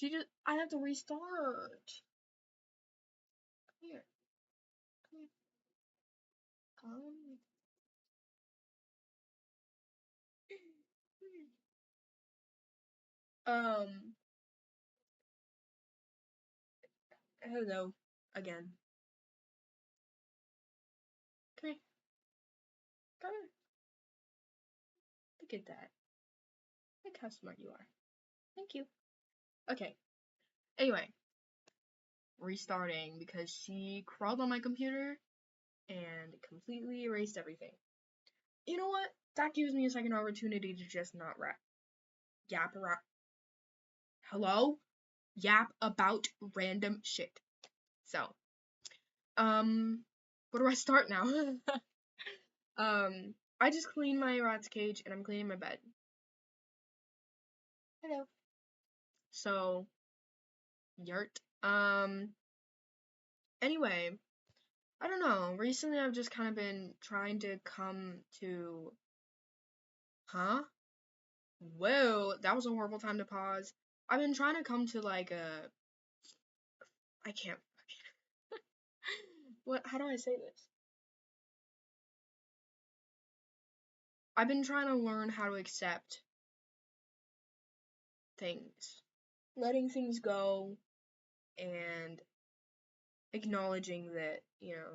I have to restart. Come here. Come here. Hello. Again. Come here. Come here. Look at that. Look how smart you are. Thank you. Okay. Anyway. Restarting because she crawled on my computer and completely erased everything. You know what? That gives me a second opportunity to just not yap around. Hello? Yap about random shit. So, where do I start now? I just cleaned my rat's cage and I'm cleaning my bed. Hello. So, yurt. Anyway, I don't know. Recently I've just kind of been trying to come to. Huh? Whoa, that was a horrible time to pause. I've been trying to come to like a. I can't. What? How do I say this? I've been trying to learn how to accept things, letting things go, and acknowledging that,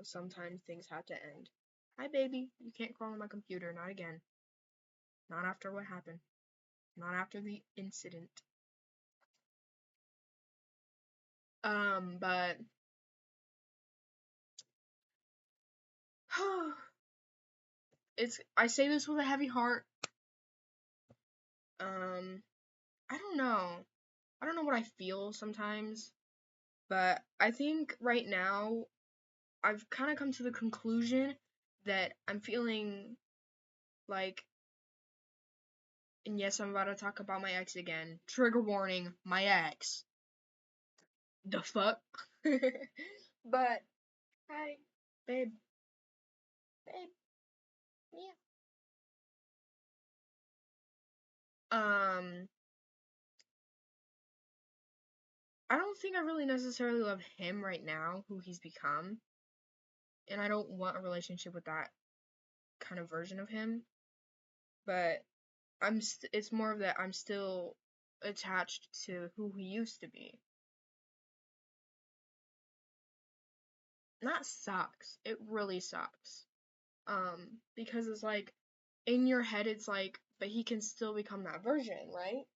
sometimes things have to end. Hi, baby. You can't crawl on my computer. Not again. Not after what happened. Not after the incident. But. I say this with a heavy heart. I don't know. I don't know what I feel sometimes, but I think right now I've kind of come to the conclusion that I'm feeling like, and yes, I'm about to talk about my ex again. Trigger warning, my ex. The fuck? But, hi, babe. Babe. Yeah. I don't think I really necessarily love him right now, who he's become. And I don't want a relationship with that kind of version of him. But it's more of that I'm still attached to who he used to be. That sucks. It really sucks. Because it's like, in your head it's like, but he can still become that version, right?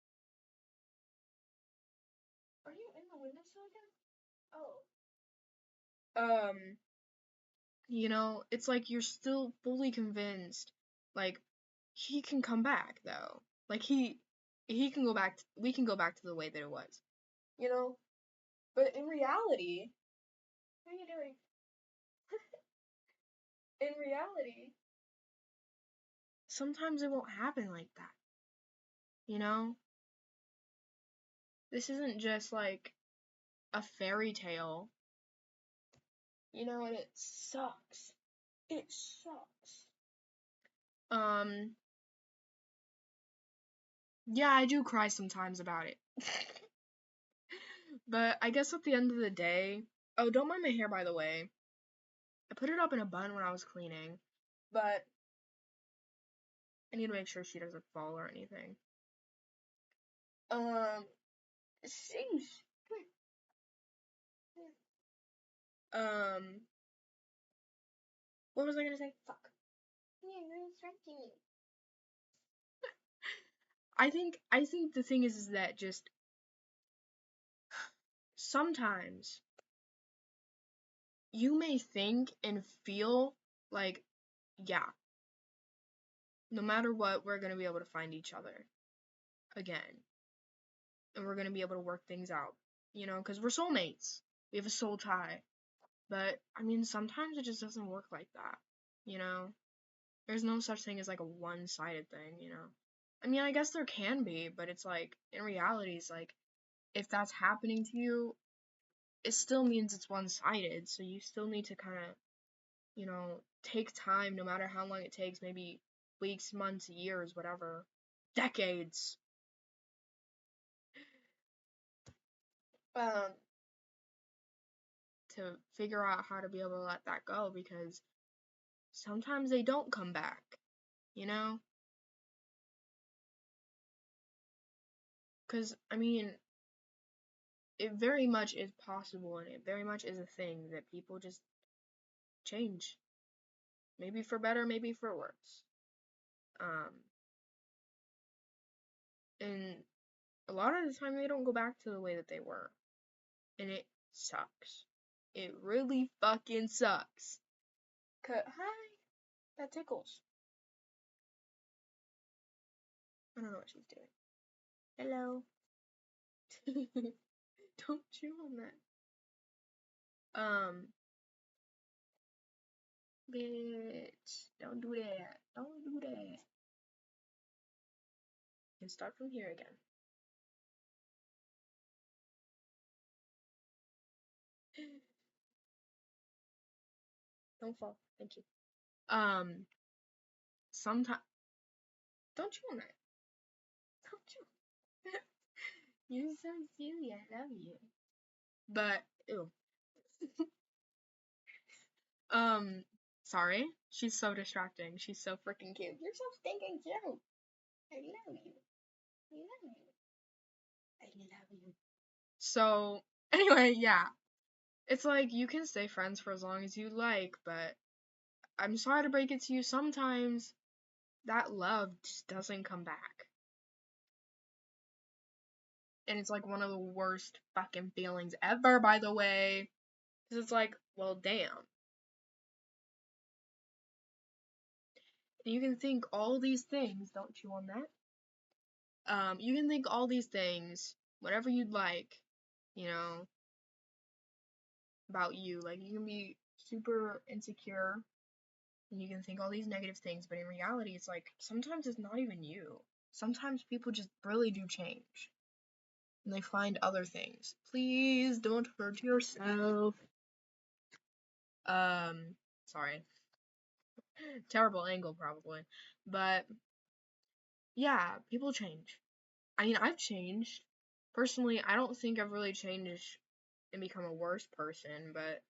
Are you in the windowsill again? Oh. It's like you're still fully convinced, like, he can come back, though. Like, he can go back, we can go back to the way that it was. But in reality, what are you doing? In reality, sometimes it won't happen like that. This isn't just like a fairy tale. And it sucks. It sucks. Yeah, I do cry sometimes about it. But I guess at the end of the day, oh, don't mind my hair, by the way. I put it up in a bun when I was cleaning, but I need to make sure she doesn't fall or anything. Sheesh. What was I gonna say? Fuck. Yeah, you're distracting me. I think the thing is that just sometimes you may think and feel like, yeah, no matter what, we're gonna be able to find each other again. And we're gonna be able to work things out. Because we're soulmates. We have a soul tie. But, I mean, sometimes it just doesn't work like that. There's no such thing as like a one-sided thing. I mean, I guess there can be, but it's like, in reality, it's like, if that's happening to you, it still means it's one-sided, so you still need to kind of, take time, no matter how long it takes, maybe weeks, months, years, whatever, decades. um to figure out how to be able to let that go, because sometimes they don't come back, you know? Because, I mean, it very much is possible, and it very much is a thing that people just change. Maybe for better, maybe for worse. Um, and a lot of the time they don't go back to the way that they were. And it sucks. It really fucking sucks. Hi, that tickles. I don't know what she's doing. Hello. Don't chew on that. Bitch. Don't do that. Don't do that. And start from here again. Don't fall. Thank you. Sometimes. Don't chew on that. Don't chew. You're so silly. I love you. But, ew. Sorry. She's so distracting. She's so freaking cute. You're so stinking cute. I love you. I love you. I love you. So, anyway, yeah. It's like you can stay friends for as long as you like, but I'm sorry to break it to you, sometimes that love just doesn't come back. And it's like one of the worst fucking feelings ever, by the way. Because it's like, well, damn. And you can think all these things, don't you on that? You can think all these things, whatever you'd like, you know, about you. Like, you can be super insecure, and you can think all these negative things, but in reality, it's like, sometimes it's not even you. Sometimes people just really do change. And they find other things. Please don't hurt yourself. Sorry. Terrible angle, probably. But, yeah, people change. I mean, I've changed. Personally, I don't think I've really changed and become a worse person, but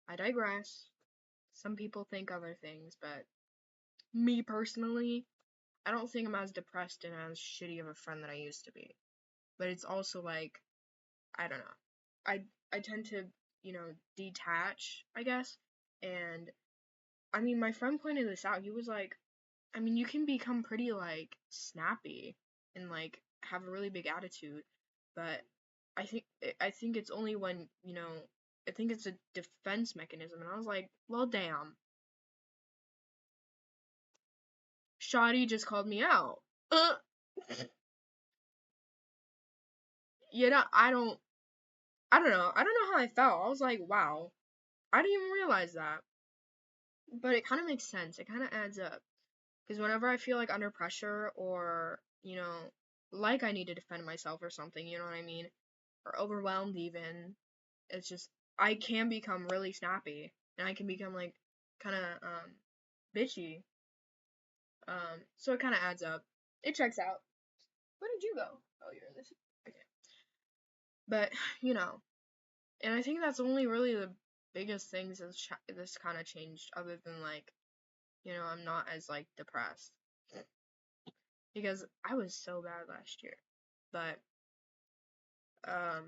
I digress. Some people think other things, but me personally, I don't think I'm as depressed and as shitty of a friend that I used to be. But it's also like, I don't know. I tend to, detach, I guess. And I mean, my friend pointed this out. He was like, I mean, you can become pretty like snappy and like have a really big attitude, but I think it's only when, I think it's a defense mechanism. And I was like, well, damn. Shotty just called me out. Uh, I don't know. I don't know how I felt. I was like, wow. I didn't even realize that. But it kind of makes sense. It kind of adds up. Because whenever I feel like under pressure or, like I need to defend myself or something, you know what I mean? Or overwhelmed even, it's just, I can become really snappy. And I can become like, kind of, bitchy. So it kind of adds up. It checks out. Where did you go? Oh, you're in this. Okay. But, you know, and I think that's only really the biggest things this kind of changed, other than like, I'm not as like depressed, because I was so bad last year. But I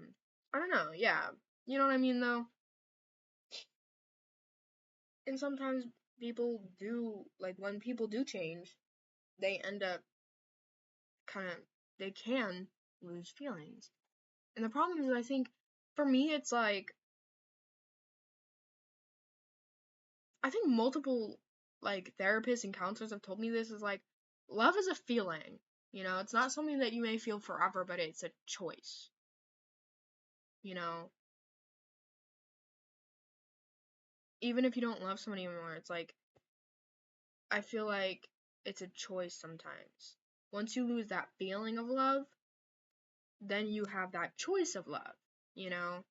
don't know, yeah. You know what I mean though? And sometimes people do, like, when people do change, they end up kind of, they can lose feelings. And the problem is, I think for me it's like, I think multiple like therapists and counselors have told me this, is like, love is a feeling. It's not something that you may feel forever, but it's a choice. You know, even if you don't love somebody anymore, it's like, I feel like it's a choice sometimes. Once you lose that feeling of love, then you have that choice of love, you know?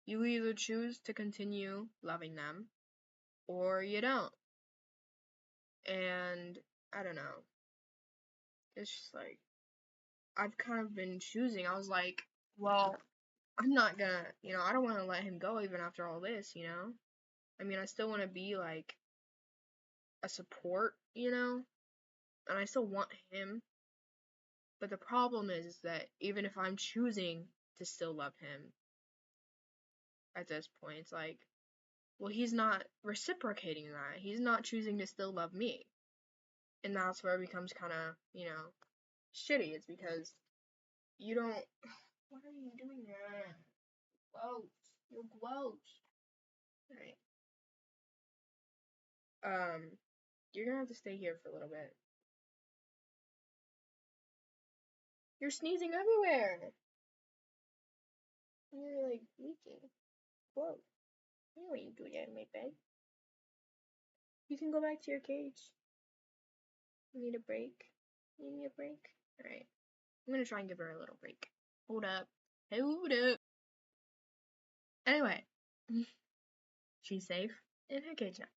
You either choose to continue loving them or you don't. And I don't know. It's just like, I've kind of been choosing. I was like, well, I'm not gonna, I don't want to let him go even after all this, I mean, I still want to be like a support, and I still want him. But the problem is that even if I'm choosing to still love him at this point, it's like, well, he's not reciprocating that. He's not choosing to still love me. And that's where it becomes kind of, shitty. It's because you don't. What are you doing there? Gross. You're gross. Alright. You're gonna have to stay here for a little bit. You're sneezing everywhere. You're like leaking. Whoa. I know what you do there, my bed. You can go back to your cage. You need a break? You need a break? Alright. I'm gonna try and give her a little break. Hold up. Hold up. Anyway. She's safe in her cage now.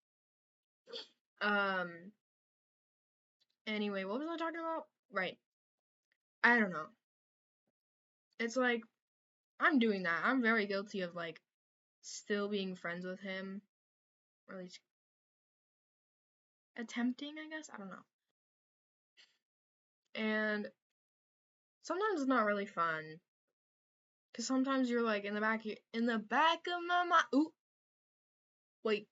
Anyway, what was I talking about? Right. I don't know. It's like, I'm doing that. I'm very guilty of, like, still being friends with him. Or at least attempting, I guess? I don't know. And sometimes it's not really fun. Cause sometimes you're like in the back of my mind. Ooh, wait.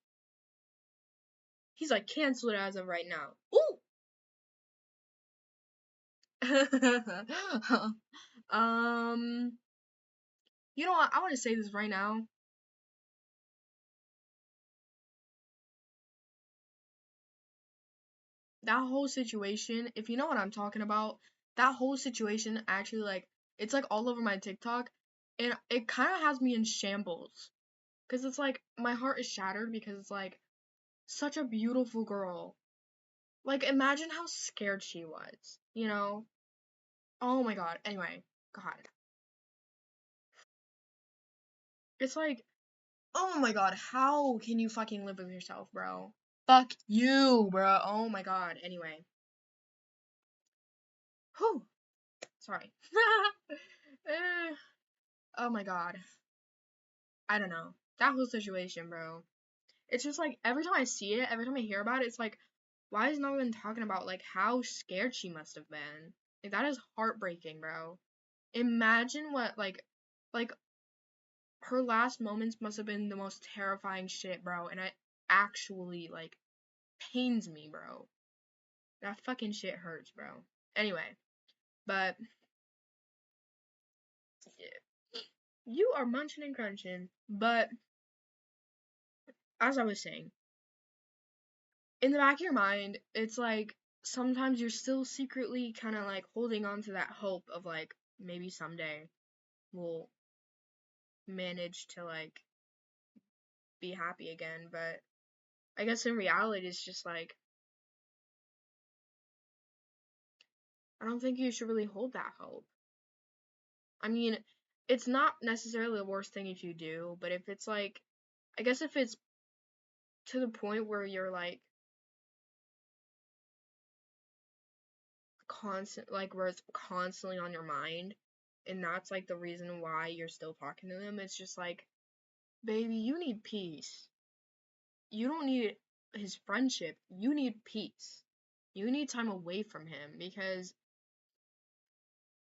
He's like canceled as of right now. Ooh. You know what? I want to say this right now. That whole situation, if you know what I'm talking about, that whole situation actually like it's like all over my TikTok, and it kind of has me in shambles. Cause it's like my heart is shattered because it's like such a beautiful girl. Like imagine how scared she was, Oh my god. Anyway, god. It's like, oh my god, how can you fucking live with yourself, bro? Fuck you, bro. Oh my god. Anyway. Whew. Sorry. Oh my god. I don't know. That whole situation, bro. It's just like every time I see it, every time I hear about it, it's like, why is no one talking about like how scared she must have been? Like that is heartbreaking, bro. Imagine what like her last moments must have been the most terrifying shit, bro. And it actually like pains me, bro. That fucking shit hurts, bro. Anyway, but yeah, you are munching and crunching. But as I was saying, in the back of your mind, it's like sometimes you're still secretly kind of like holding on to that hope of like maybe someday we'll manage to like be happy again. But I guess in reality, it's just like I don't think you should really hold that hope. I mean, it's not necessarily the worst thing if you do, but if it's like, I guess if it's to the point where you're like where it's constantly on your mind, and that's like the reason why you're still talking to them, it's just like, baby, you need peace. You don't need his friendship. You need peace. You need time away from him because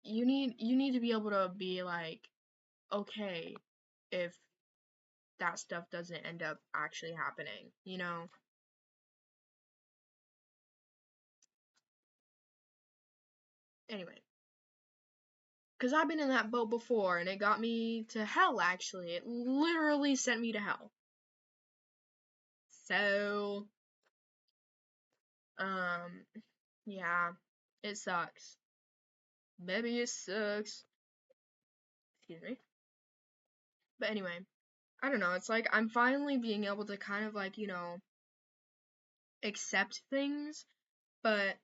you need to be able to be like okay if that stuff doesn't end up actually happening. Anyway, because I've been in that boat before and it got me to hell, actually. It literally sent me to hell. So, um, yeah, it sucks. Baby, it sucks. Excuse me. But anyway, I don't know. It's like I'm finally being able to kind of like, accept things, but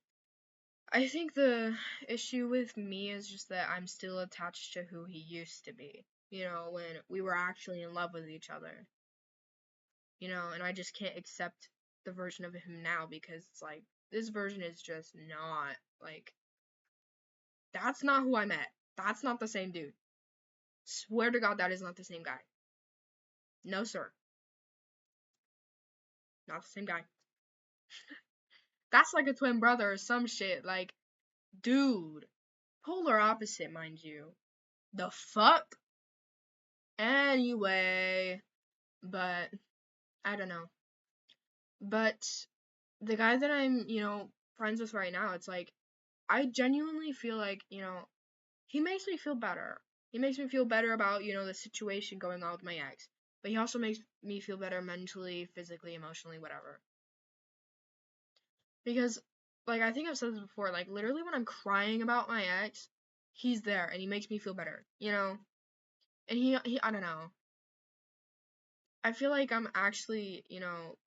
I think the issue with me is just that I'm still attached to who he used to be, when we were actually in love with each other, and I just can't accept the version of him now because it's like, this version is just not, like, that's not who I met. That's not the same dude. Swear to God, that is not the same guy. No, sir. Not the same guy. That's like a twin brother or some shit. Like, dude. Polar opposite, mind you. The fuck? Anyway. But, I don't know. But, the guy that I'm, friends with right now, it's like, I genuinely feel like, he makes me feel better. He makes me feel better about, the situation going on with my ex. But he also makes me feel better mentally, physically, emotionally, whatever. Because, like, I think I've said this before, like, literally when I'm crying about my ex, he's there and he makes me feel better, And I don't know. I feel like I'm actually,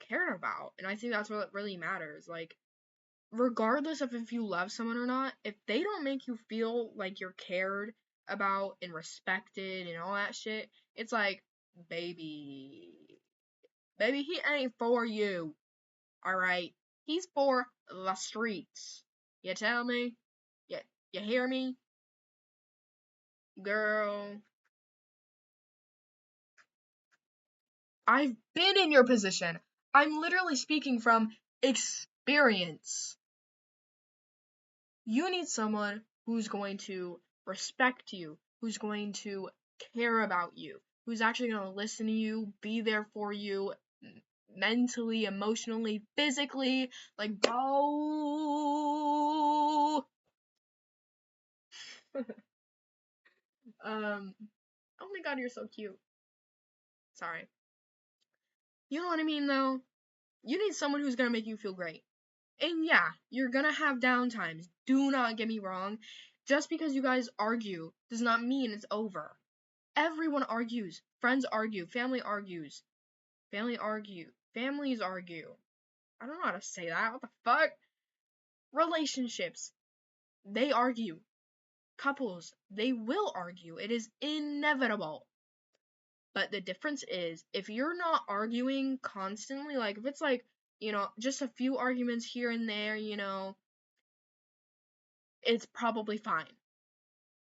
cared about. And I think that's what really matters. Like, regardless of if you love someone or not, if they don't make you feel like you're cared about and respected and all that shit, it's like, baby, he ain't for you, alright? He's for the streets. You tell me? You hear me? Girl, I've been in your position. I'm literally speaking from experience. You need someone who's going to respect you, who's going to care about you, who's actually going to listen to you, be there for you mentally, emotionally, physically. Like, bro. Oh my god, you're so cute. Sorry. You know what I mean, though? You need someone who's gonna make you feel great. And yeah, you're gonna have down times. Do not get me wrong. Just because you guys argue does not mean it's over. Everyone argues. Friends argue. Family argues. Families argue. I don't know how to say that. What the fuck? Relationships. They argue. Couples. They will argue. It is inevitable. But the difference is, if you're not arguing constantly, like if it's like, just a few arguments here and there, it's probably fine.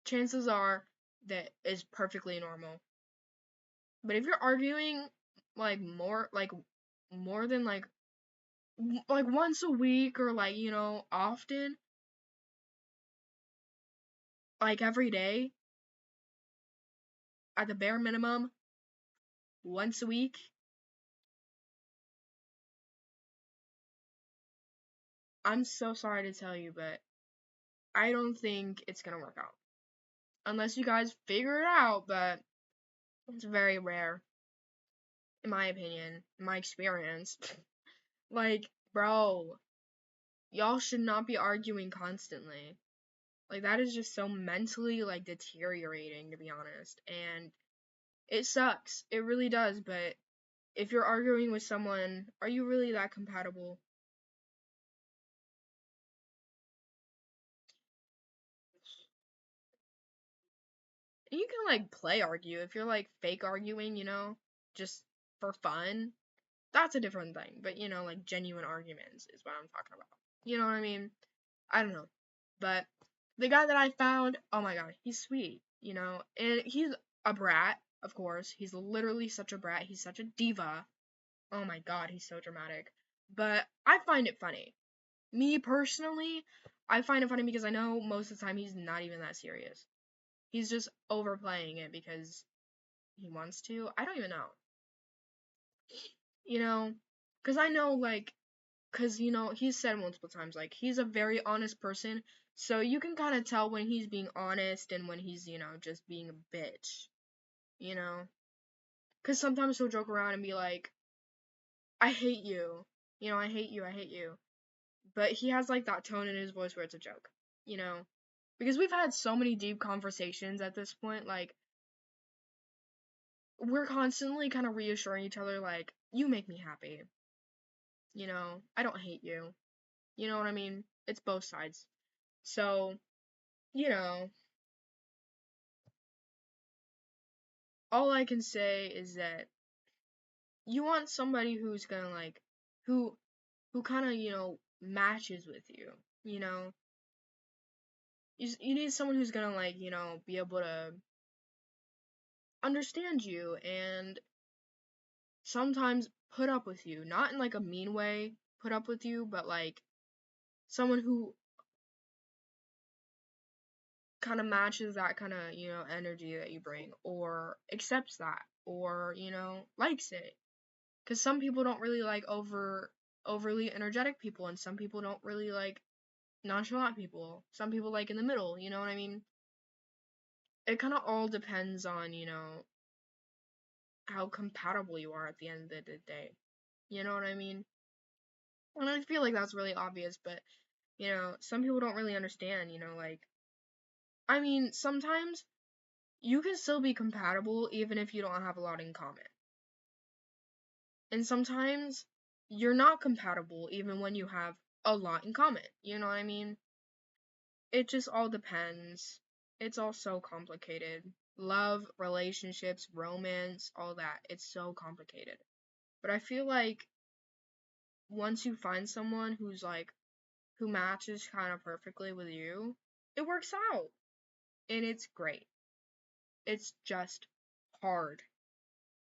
Chances are that is perfectly normal. But if you're arguing like more than like once a week or like, often, like every day, at the bare minimum, once a week, I'm so sorry to tell you, but I don't think it's gonna work out. Unless you guys figure it out, but it's very rare, in my opinion, in my experience. Like, bro, y'all should not be arguing constantly. Like, that is just so mentally, like, deteriorating, to be honest. And it sucks. It really does, but if you're arguing with someone, are you really that compatible? And you can, like, play argue. If you're, like, fake arguing, just for fun, that's a different thing. But, like, genuine arguments is what I'm talking about. You know what I mean? I don't know. But the guy that I found, oh my god, he's sweet, and he's a brat, of course. He's literally such a brat. He's such a diva. Oh my god, he's so dramatic. But I find it funny. Me personally, I find it funny because I know most of the time he's not even that serious. He's just overplaying it because he wants to. I don't even know. You know, because I know, like, because, he's said multiple times, like, he's a very honest person, so you can kind of tell when he's being honest and when he's, just being a bitch, you know? Because sometimes he'll joke around and be like, I hate you, I hate you, I hate you. But he has, like, that tone in his voice where it's a joke, you know? Because we've had so many deep conversations at this point, like, we're constantly kind of reassuring each other, like, you make me happy, I don't hate you, you know what I mean? It's both sides. So, you know, all I can say is that you want somebody who's gonna like who kind of, matches with you, you know? You need someone who's gonna like, be able to understand you and sometimes put up with you. Not in like a mean way, put up with you, but like someone who kind of matches that kind of, energy that you bring or accepts that or, likes it. Cuz some people don't really like overly energetic people and some people don't really like nonchalant people. Some people like in the middle, you know what I mean? It kind of all depends on, how compatible you are at the end of the day. You know what I mean? And I feel like that's really obvious, but some people don't really understand, like I mean, sometimes you can still be compatible even if you don't have a lot in common. And sometimes you're not compatible even when you have a lot in common. You know what I mean? It just all depends. It's all so complicated. Love, relationships, romance, all that. It's so complicated. But I feel like once you find someone who matches kind of perfectly with you, it works out. And it's great. It's just hard.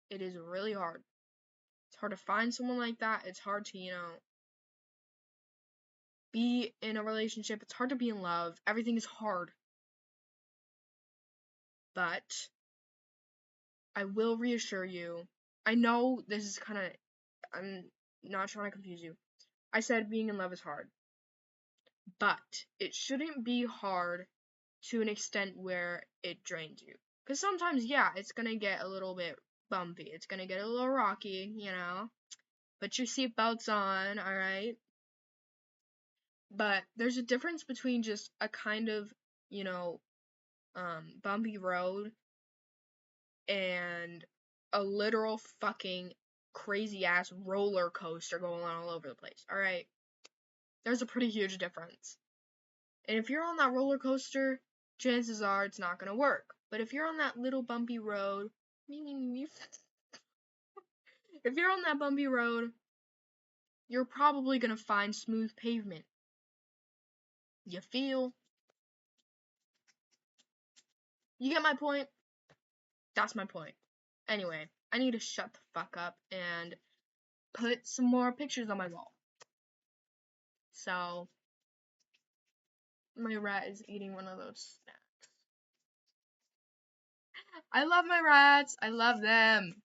It is really hard. It's hard to find someone like that. It's hard to, be in a relationship. It's hard to be in love. Everything is hard. But I will reassure you. I know this is kind of, I'm not trying to confuse you. I said being in love is hard. But it shouldn't be hard to an extent where it drains you. Because sometimes, yeah, it's going to get a little bit bumpy. It's going to get a little rocky, Put your seatbelts on, alright? But there's a difference between just a kind of, bumpy road and a literal fucking crazy ass roller coaster going on all over the place, alright? There's a pretty huge difference. And if you're on that roller coaster, chances are it's not gonna work. But if you're on that little bumpy road, if you're on that bumpy road, you're probably gonna find smooth pavement. You feel? You get my point? That's my point. Anyway, I need to shut the fuck up and put some more pictures on my wall. So, my rat is eating one of those snacks. I love my rats. I love them.